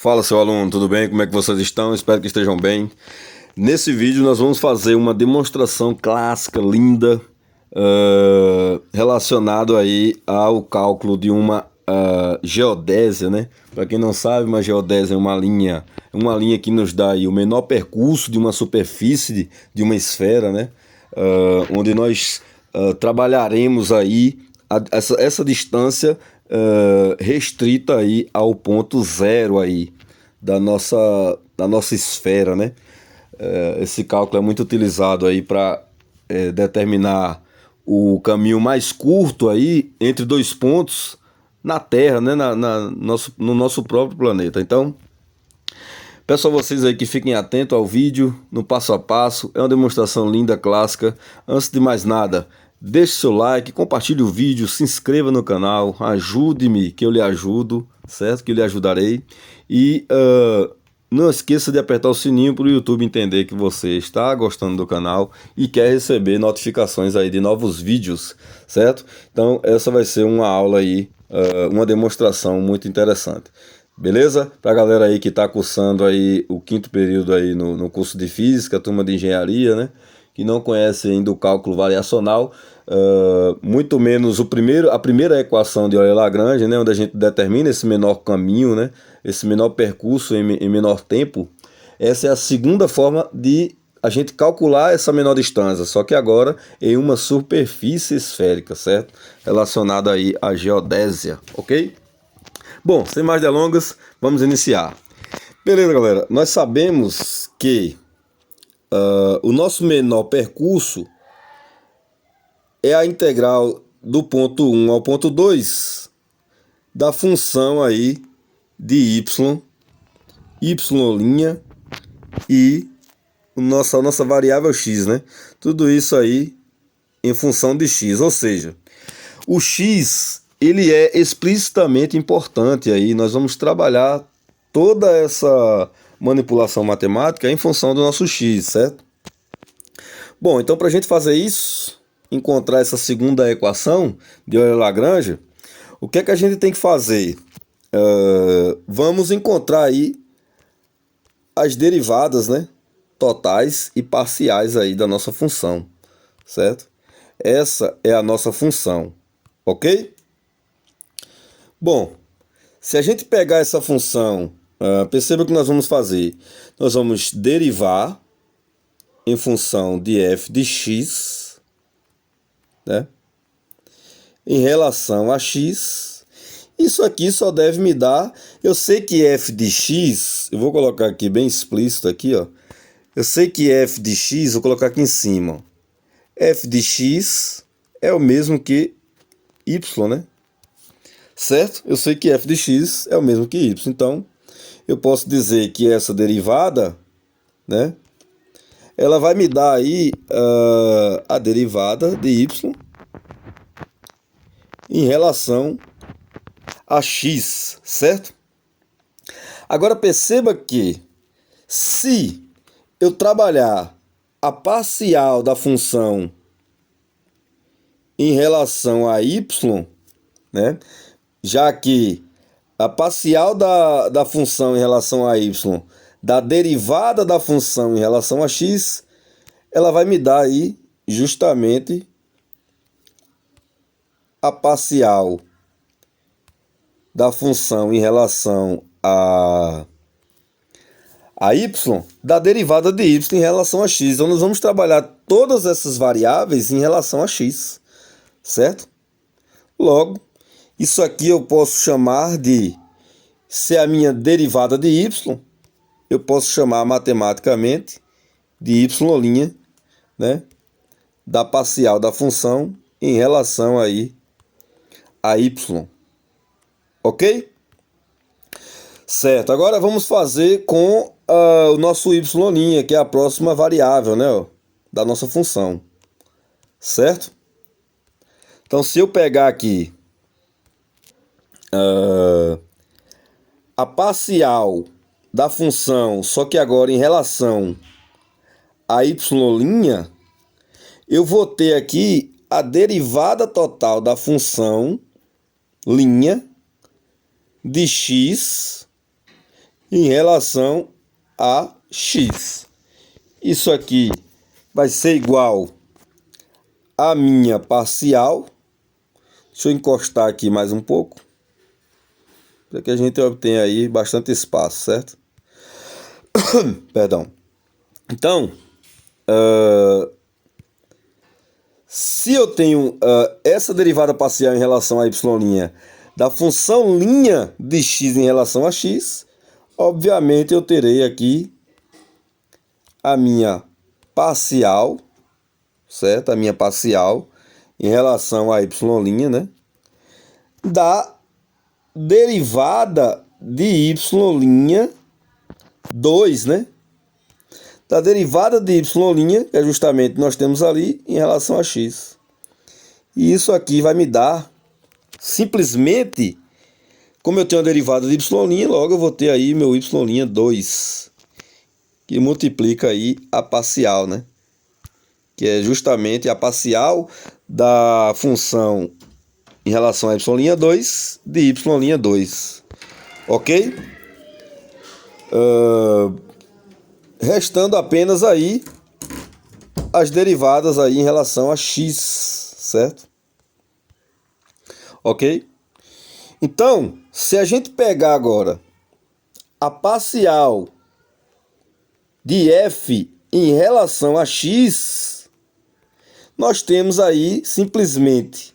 Fala, seu aluno, tudo bem? Como é que vocês estão? Espero que estejam bem. Nesse vídeo nós vamos fazer uma demonstração clássica, linda, relacionado aí ao cálculo de uma geodésia, né? Para quem não sabe, uma geodésia é uma linha que nos dá aí o menor percurso de uma superfície de uma esfera, né? Onde nós trabalharemos aí essa distância restrita aí ao ponto zero aí da nossa esfera, né? Esse cálculo é muito utilizado aí para determinar o caminho mais curto aí entre dois pontos na Terra, né? No nosso próprio planeta. Então, peço a vocês aí que fiquem atentos ao vídeo, no passo a passo. É uma demonstração linda, clássica. Antes de mais nada, deixe seu like, compartilhe o vídeo, se inscreva no canal, ajude-me que eu lhe ajudo, certo? Que eu lhe ajudarei. E não esqueça de apertar o sininho para o YouTube entender que você está gostando do canal e quer receber notificações aí de novos vídeos, certo? Então essa vai ser uma aula aí, uma demonstração muito interessante. Beleza? Pra galera aí que tá cursando aí o quinto período aí no curso de Física, turma de Engenharia, né? Que não conhece ainda o cálculo variacional, muito menos a primeira equação de Euler-Lagrange, né? Onde a gente determina esse menor caminho, né? Esse menor percurso em menor tempo. Essa é a segunda forma de a gente calcular essa menor distância, só que agora em uma superfície esférica, certo? Relacionada aí à geodésia, ok? Bom, sem mais delongas, vamos iniciar. Beleza, galera, nós sabemos que o nosso menor percurso é a integral do ponto 1 ao ponto 2 da função aí de y e a nossa variável x, né? Tudo isso aí em função de x, ou seja, o x ele é explicitamente importante aí. Nós vamos trabalhar toda essa manipulação matemática em função do nosso x, certo? Bom, então para a gente fazer isso, encontrar essa segunda equação de Euler-Lagrange, o que é que a gente tem que fazer? Vamos encontrar aí as derivadas, né, totais e parciais aí da nossa função, certo? Essa é a nossa função, ok? Bom, se a gente pegar essa função, perceba o que nós vamos fazer. Nós vamos derivar em função de f de x, né, em relação a x. Isso aqui só deve me dar... Eu sei que f de x, eu vou colocar aqui bem explícito aqui, ó. Eu sei que f de x, vou colocar aqui em cima. F de x é o mesmo que y, né? Certo? Eu sei que f de x é o mesmo que y. Então, eu posso dizer que essa derivada, né, ela vai me dar aí a derivada de y em relação a x, certo? Agora perceba que se eu trabalhar a parcial da função em relação a y, né, já que a parcial da função em relação a y, da derivada da função em relação a x, ela vai me dar aí justamente a parcial da função em relação a y, da derivada de y em relação a x. Então nós vamos trabalhar todas essas variáveis em relação a x, certo? Logo, isso aqui eu posso chamar de, se é a minha derivada de y, eu posso chamar matematicamente de y', né, da parcial da função em relação aí a y. Ok? Certo, agora vamos fazer com o nosso y', que é a próxima variável, né, ó, da nossa função. Certo? Então, se eu pegar aqui a parcial da função, só que agora em relação a y', eu vou ter aqui a derivada total da função linha de x em relação a x. Isso aqui vai ser igual a minha parcial. Deixa eu encostar aqui mais um pouco, para que a gente obtenha aí bastante espaço, certo? Perdão. Então, se eu tenho essa derivada parcial em relação a y' da função linha de x em relação a x, obviamente eu terei aqui a minha parcial, certo? A minha parcial em relação a y', né? Da derivada de y' 2, né? Da derivada de y', que é justamente nós temos ali em relação a x. E isso aqui vai me dar, simplesmente, como eu tenho a derivada de y', logo eu vou ter aí meu y' 2, que multiplica aí a parcial, né? Que é justamente a parcial da função em relação a y' 2 de y' 2. Ok? Restando apenas aí as derivadas aí em relação a x, certo? Ok? Então, se a gente pegar agora a parcial de f em relação a x, nós temos aí simplesmente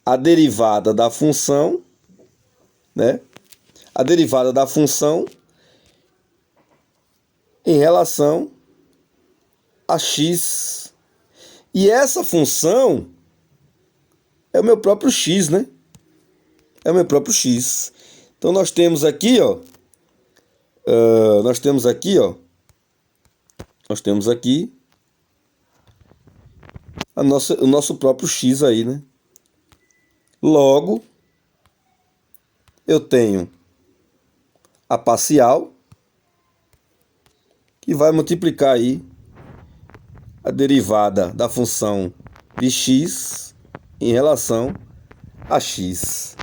a derivada da função, né? A derivada da função em relação a x. E essa função é o meu próprio x, né? É o meu próprio x. Então nós temos aqui, ó, nós temos aqui o nosso próprio x aí, né? Logo, eu tenho a parcial, que vai multiplicar aí a derivada da função de x em relação a x.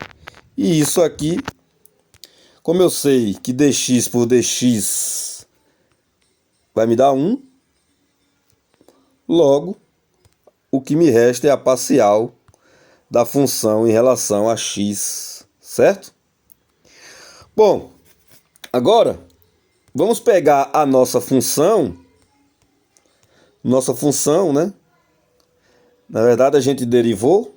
E isso aqui, como eu sei que dx por dx vai me dar 1, logo, o que me resta é a parcial da função em relação a x, certo? Bom, agora vamos pegar a nossa função, né? Na verdade, a gente derivou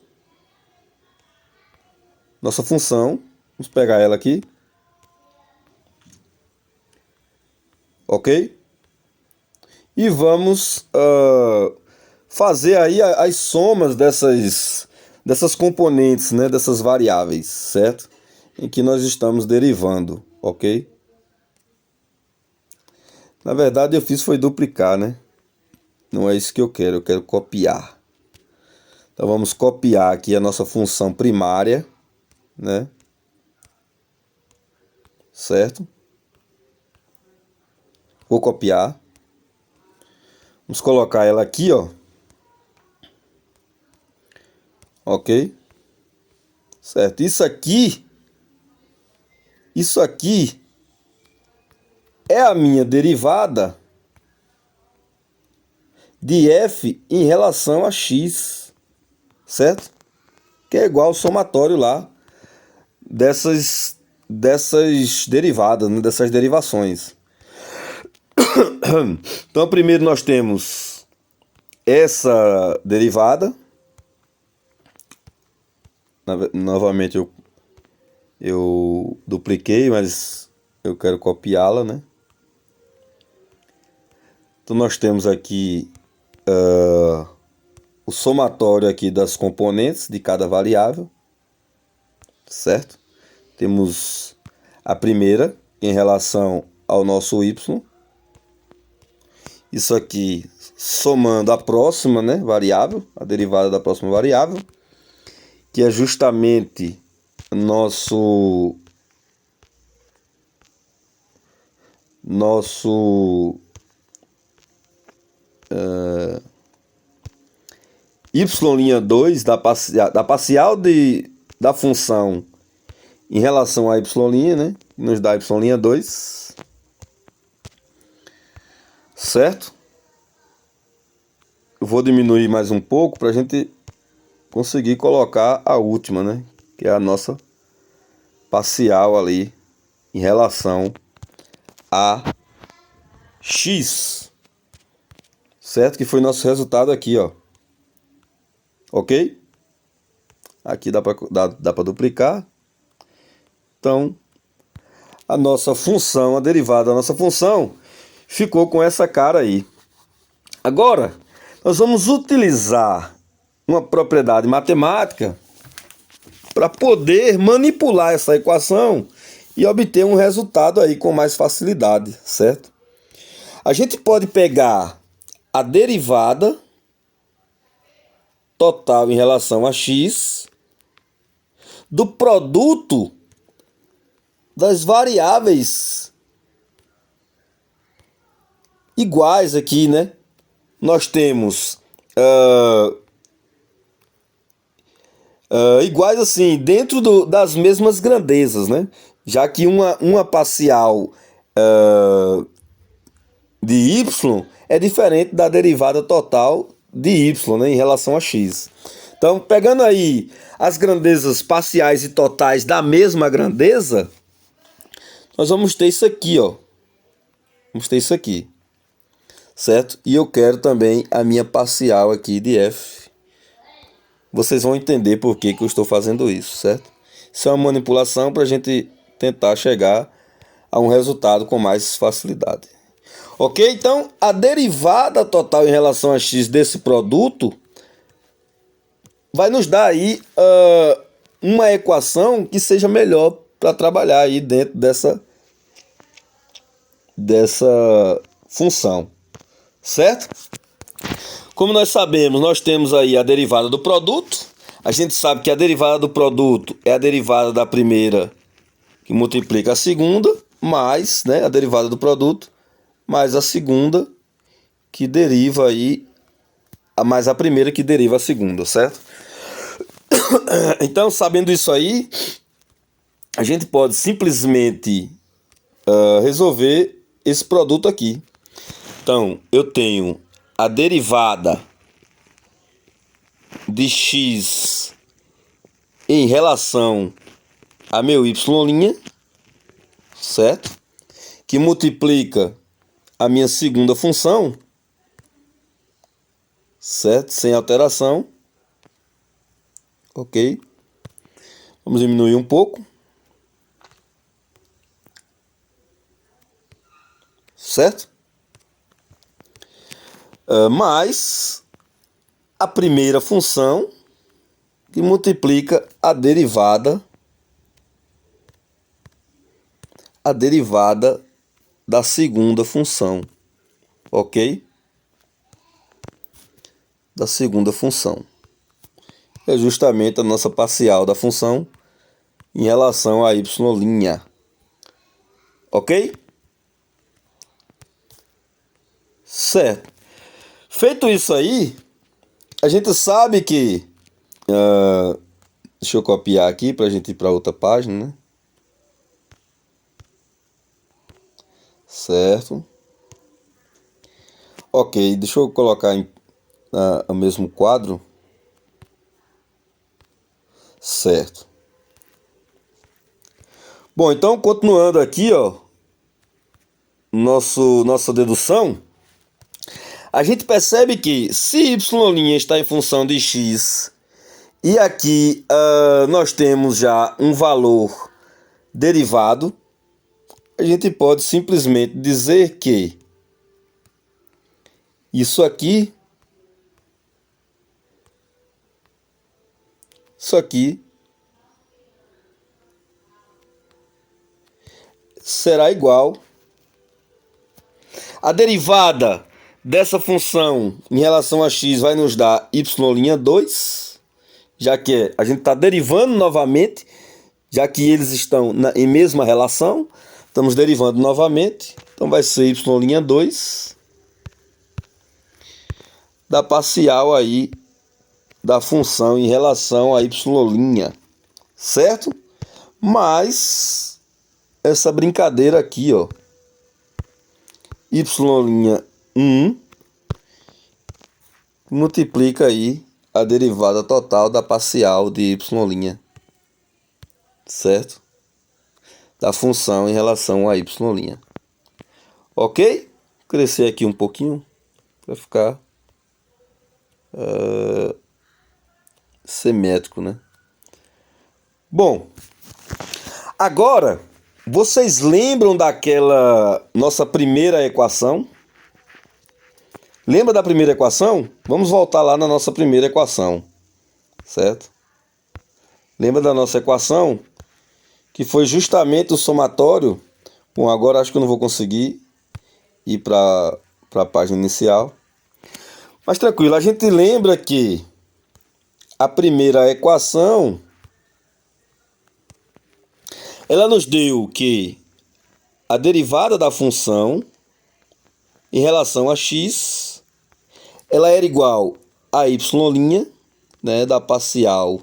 nossa função. Vamos pegar ela aqui. Ok? E vamos fazer aí as somas dessas componentes, né? Dessas variáveis, certo? Em que nós estamos derivando, ok? Na verdade, eu fiz foi duplicar, né? Não é isso que eu quero copiar. Então, vamos copiar aqui a nossa função primária, né? Certo? Vou copiar. Vamos colocar ela aqui, ó. Ok? Certo. Isso aqui é a minha derivada de f em relação a x, certo? Que é igual ao somatório lá dessas derivadas, né? Dessas derivações. Então, primeiro nós temos essa derivada. Novamente eu dupliquei, mas eu quero copiá-la, né? Então nós temos aqui o somatório aqui das componentes de cada variável, certo? Temos a primeira em relação ao nosso y. Isso aqui somando a próxima, né, variável, a derivada da próxima variável, que é justamente nosso y'2 da parcial da função em relação a y', né? nos dá y'2, certo? Eu vou diminuir mais um pouco para a gente conseguir colocar a última, né? Que é a nossa parcial ali em relação a x, certo? Que foi nosso resultado aqui, ó. Ok? Aqui dá para duplicar. Então, a nossa função, a derivada da nossa função, ficou com essa cara aí. Agora, nós vamos utilizar uma propriedade matemática para poder manipular essa equação e obter um resultado aí com mais facilidade, certo? A gente pode pegar a derivada total em relação a x do produto das variáveis iguais aqui, né? Nós temos iguais assim, dentro das mesmas grandezas, né? Já que uma parcial de y é diferente da derivada total de y, né, em relação a x. Então, pegando aí as grandezas parciais e totais da mesma grandeza, nós vamos ter isso aqui, ó. Vamos ter isso aqui, certo? E eu quero também a minha parcial aqui de f. Vocês vão entender por que eu estou fazendo isso, certo? Isso é uma manipulação para a gente tentar chegar a um resultado com mais facilidade. Ok? Então, a derivada total em relação a x desse produto vai nos dar aí uma equação que seja melhor para trabalhar aí dentro dessa função, certo? Como nós sabemos, nós temos aí a derivada do produto. A gente sabe que a derivada do produto é a derivada da primeira que multiplica a segunda, mais, né, a derivada do produto, mais a segunda que deriva aí, mais a primeira que deriva a segunda, certo? Então, sabendo isso aí, a gente pode simplesmente resolver esse produto aqui. Então, eu tenho a derivada de x em relação a meu y', certo? Que multiplica a minha segunda função, certo? Sem alteração. Ok? Vamos diminuir um pouco. Certo? Mais a primeira função que multiplica a derivada da segunda função, ok? Da segunda função. É justamente a nossa parcial da função em relação a y', ok? Certo. Feito isso aí, a gente sabe que... deixa eu copiar aqui para a gente ir para outra página, né? Certo. Ok, deixa eu colocar o mesmo quadro. Certo. Bom, então continuando aqui, ó, nossa dedução, a gente percebe que se y' está em função de x e aqui nós temos já um valor derivado, a gente pode simplesmente dizer que isso aqui será igual a derivada dessa função em relação a x vai nos dar y'2, já que a gente está derivando novamente, já que eles estão em mesma relação, estamos derivando novamente, então vai ser y'2 da parcial aí da função em relação a y', certo? Mas essa brincadeira aqui, ó. Y'1 multiplica aí a derivada total da parcial de y', certo? Da função em relação a y'. Ok? Crescer aqui um pouquinho para ficar simétrico, né? Bom, agora vocês lembram daquela nossa primeira equação? Lembra da primeira equação? Vamos voltar lá na nossa primeira equação, certo? Lembra da nossa equação? Que foi justamente o somatório. Bom, agora acho que eu não vou conseguir ir para a página inicial. Mas tranquilo, a gente lembra que a primeira equação, ela nos deu que a derivada da função em relação a x, ela era igual a y', né, da parcial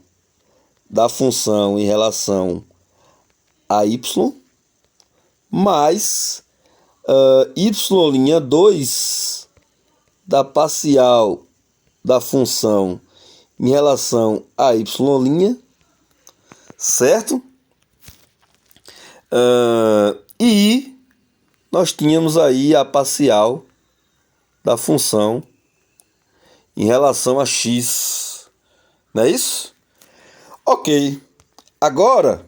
da função em relação a y, mais y'2 da parcial da função em relação a y', certo? E nós tínhamos aí a parcial da função em relação a x, não é isso? Ok, agora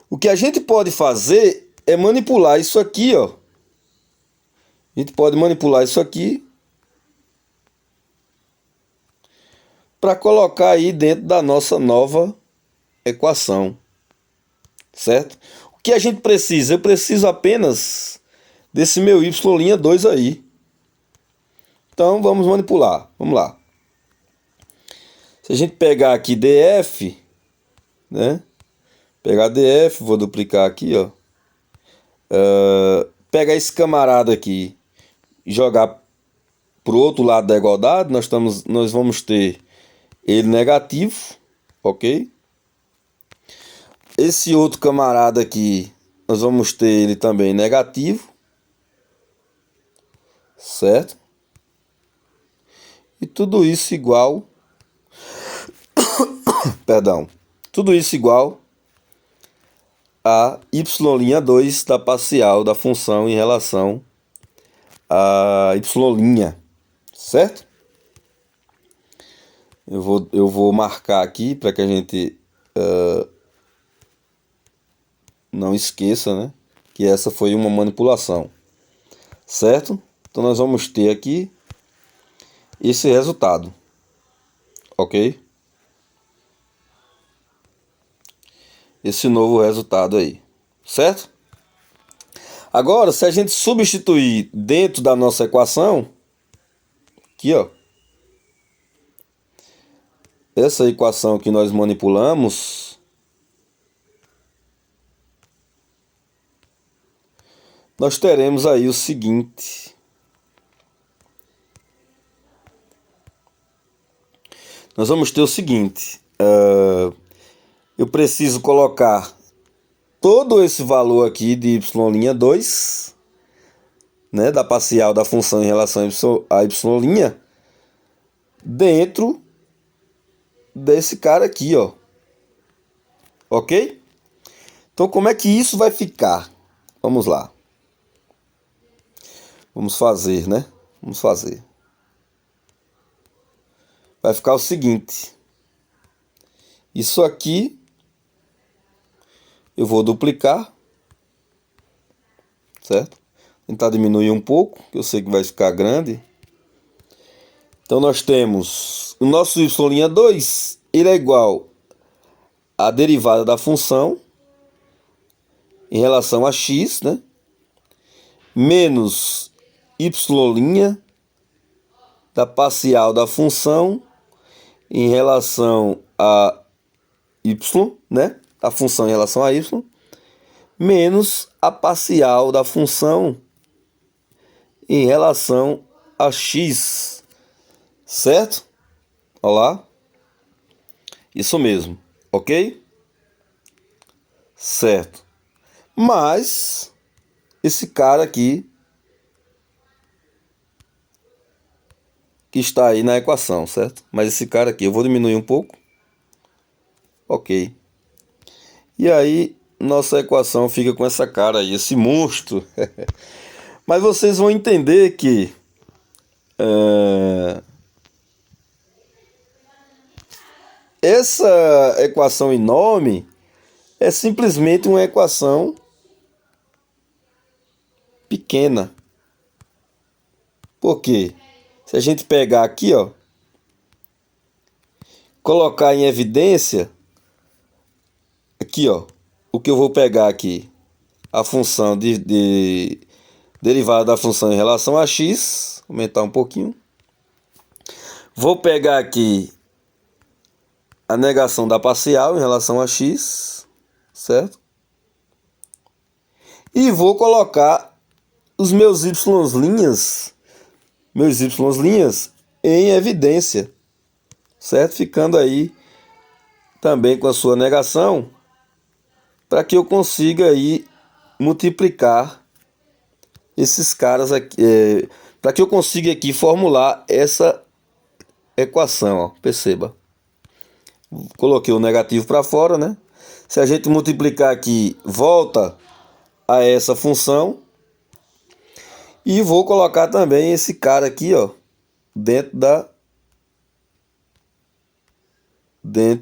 o que a gente pode fazer é manipular isso aqui, ó. A gente pode manipular isso aqui para colocar aí dentro da nossa nova equação, certo? O que a gente precisa? Eu preciso apenas desse meu y'2 aí. Então vamos manipular, vamos lá. Se a gente pegar aqui df, né? Pegar df, vou duplicar aqui, ó. Pegar esse camarada aqui e jogar pro outro lado da igualdade, nós vamos ter ele negativo, ok? Esse outro camarada aqui, nós vamos ter ele também negativo, certo? E tudo isso igual, perdão, tudo isso igual a y'2 da parcial da função em relação a y', certo? Eu vou marcar aqui para que a gente não esqueça, né, que essa foi uma manipulação, certo? Então nós vamos ter aqui esse resultado, ok? Esse novo resultado aí, certo? Agora, se a gente substituir dentro da nossa equação, aqui, ó, essa equação que nós manipulamos, nós teremos aí o seguinte. Nós vamos ter o seguinte. Eu preciso colocar todo esse valor aqui de y'2, né, da parcial da função em relação a y', dentro desse cara aqui, ó. Ok? Então, como é que isso vai ficar? Vamos lá. Vamos fazer, né? Vamos fazer. Vai ficar o seguinte. Isso aqui eu vou duplicar, certo? Tentar diminuir um pouco, que eu sei que vai ficar grande. Então nós temos o nosso y'2, ele é igual à derivada da função em relação a x, né? Menos y' da parcial da função em relação a y, né? A função em relação a y, menos a parcial da função em relação a x, certo? Olha lá. Isso mesmo, ok? Certo. mais esse cara aqui que está aí na equação, certo? Mas esse cara aqui, eu vou diminuir um pouco. Ok. E aí, nossa equação fica com essa cara aí, esse monstro. Mas vocês vão entender que essa equação enorme é simplesmente uma equação pequena. Por quê? Se a gente pegar aqui, ó, colocar em evidência, aqui, ó, o que eu vou pegar aqui, a função de derivada da função em relação a x, aumentar um pouquinho. Vou pegar aqui a negação da parcial em relação a x, certo? E vou colocar os meus y' em evidência, certo? Ficando aí também com a sua negação, para que eu consiga aí multiplicar esses caras aqui, para que eu consiga aqui formular essa equação, ó, perceba. Coloquei o negativo para fora, né? Se a gente multiplicar aqui, volta a essa função. E vou colocar também esse cara aqui, ó, dentro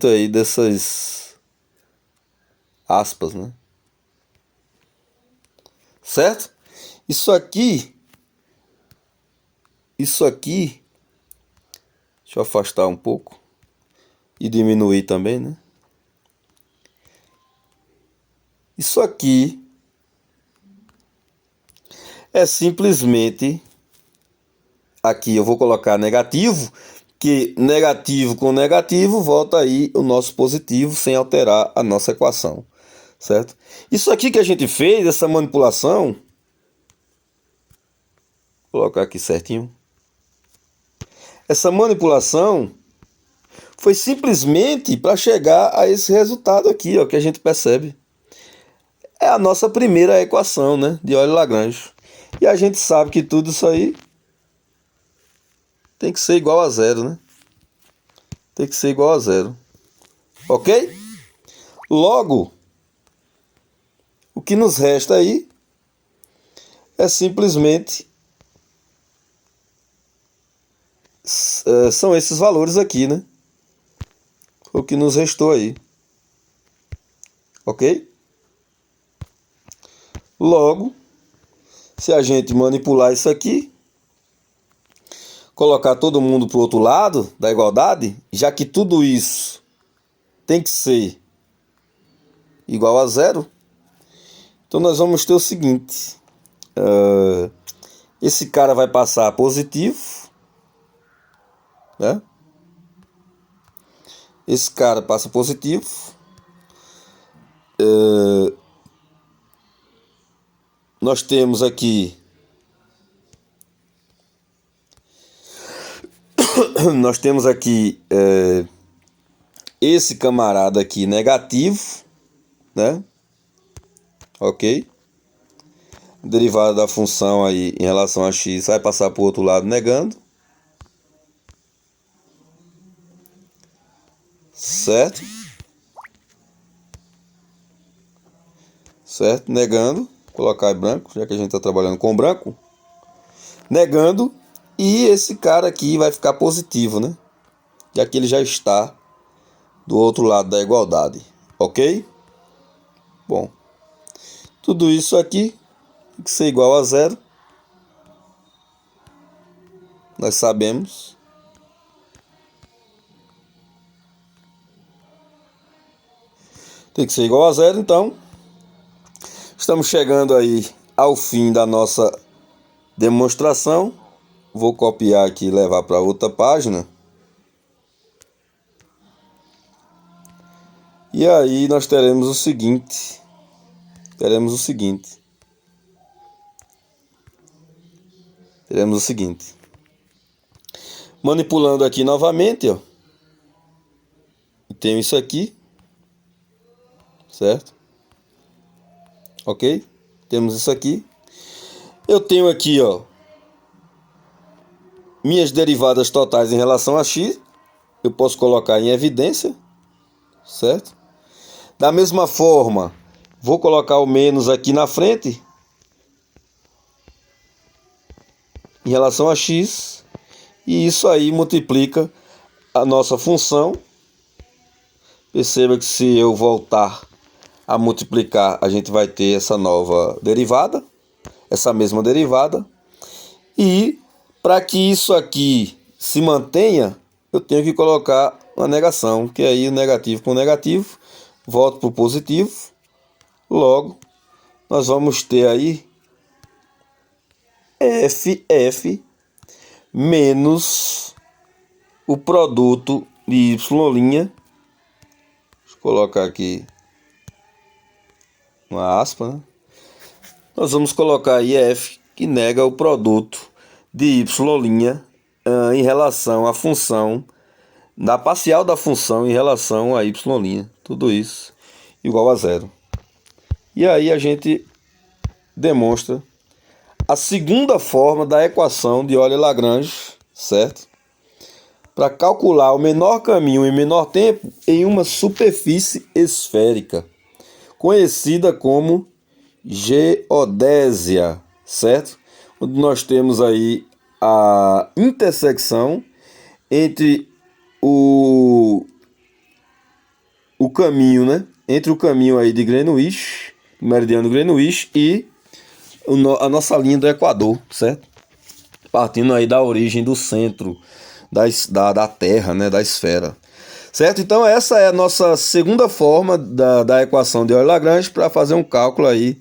aí dessas aspas, né? Certo? Isso aqui, deixa eu afastar um pouco e diminuir também, né? Isso aqui é simplesmente, aqui eu vou colocar negativo, que negativo com negativo volta aí o nosso positivo sem alterar a nossa equação, certo? Isso aqui que a gente fez, essa manipulação, vou colocar aqui certinho. Essa manipulação foi simplesmente para chegar a esse resultado aqui, ó, que a gente percebe. É a nossa primeira equação, né, de Euler-Lagrange. E a gente sabe que tudo isso aí tem que ser igual a zero, né? Tem que ser igual a zero. Ok? Logo, o que nos resta aí é simplesmente são esses valores aqui, né? O que nos restou aí. Ok? Logo, se a gente manipular isso aqui, colocar todo mundo para o outro lado da igualdade, já que tudo isso tem que ser igual a zero, então nós vamos ter o seguinte: esse cara vai passar positivo, né? Esse cara passa positivo. Nós temos aqui esse camarada aqui negativo, né? Ok? Derivada da função aí em relação a x vai passar para o outro lado negando. Certo? Certo? Negando. Colocar em branco, já que a gente está trabalhando com branco. Negando. E esse cara aqui vai ficar positivo, né? Já que ele já está do outro lado da igualdade. Ok? Bom. Tudo isso aqui tem que ser igual a zero. Nós sabemos. Tem que ser igual a zero, então. Estamos chegando aí ao fim da nossa demonstração. Vou copiar aqui e levar para outra página. E aí nós teremos o seguinte. Manipulando aqui novamente, ó. Tenho isso aqui. Certo? ok? Temos isso aqui. Eu tenho aqui, ó, minhas derivadas totais em relação a x. Eu posso colocar em evidência, certo? Da mesma forma, vou colocar o menos aqui na frente em relação a x. E isso aí multiplica a nossa função. Perceba que se eu voltar a multiplicar, a gente vai ter essa nova derivada, essa mesma derivada. E para que isso aqui se mantenha, eu tenho que colocar uma negação, que aí o negativo com negativo, volta para o positivo. Logo, nós vamos ter aí f menos o produto de y'. Colocar aqui uma aspa, né? Nós vamos colocar aí f que nega o produto de y' em relação à função, da parcial da função em relação a y'. Tudo isso igual a zero. E aí a gente demonstra a segunda forma da equação de Euler-Lagrange, certo? Para calcular o menor caminho em menor tempo em uma superfície esférica, conhecida como geodésia, certo? Onde nós temos aí a intersecção entre o caminho, né? Entre o caminho aí de Greenwich, meridiano Greenwich, e a nossa linha do Equador, certo? Partindo aí da origem do centro da Terra, né, da esfera, certo? Então essa é a nossa segunda forma da equação de Euler-Lagrange para fazer um cálculo aí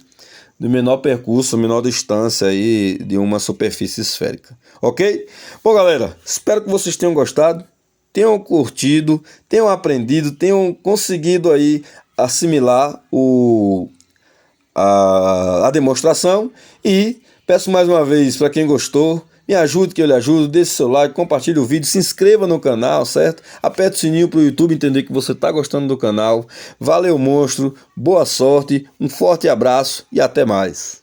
do menor percurso, menor distância aí de uma superfície esférica, ok? Bom, galera, espero que vocês tenham gostado, tenham curtido, tenham aprendido, tenham conseguido aí assimilar a demonstração. E peço mais uma vez, para quem gostou, me ajude que eu lhe ajudo, deixe seu like, compartilhe o vídeo, se inscreva no canal, certo? Aperte o sininho para o YouTube entender que você está gostando do canal. Valeu, monstro, boa sorte, um forte abraço e até mais.